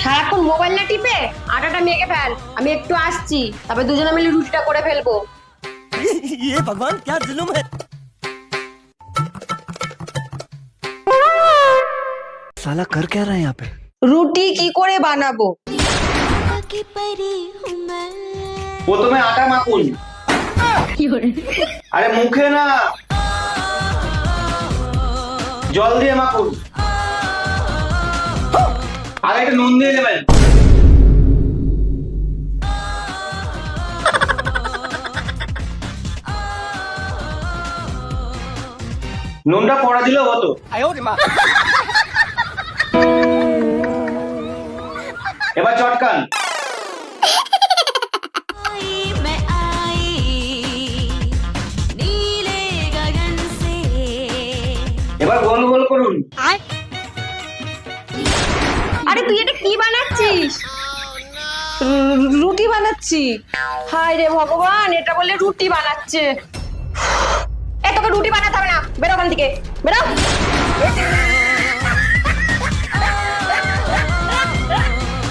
সারাক্ষণ মোবাইল না টিপে আটাটা মেখে ফেল, আমি একটু আসছি, তবে দুজনে মিলে রুটিটা করে ফেলবো। ये भगवान क्या जुल्म है। साला कर क्या रहा है यहाँ पे। রুটি কি করে বানাবো? প্রথমে আটা মাখুন। আরে মুখে না, জল দিয়ে মাখুন। আগে একটু নুন দিয়ে দেবেন। নুনটা পড়া দিলেও হতো। এবার চটকান। এবার গোল গোল করুন। আরে তুই এটা কি বানাচ্ছিস? রুটি বানাচ্ছি। হায় রে ভগবান, এটা বলে রুটি বানাচ্ছে। এ তোকে রুটি বানাতে হবে না, বেরো ওখান থেকে, বেরো।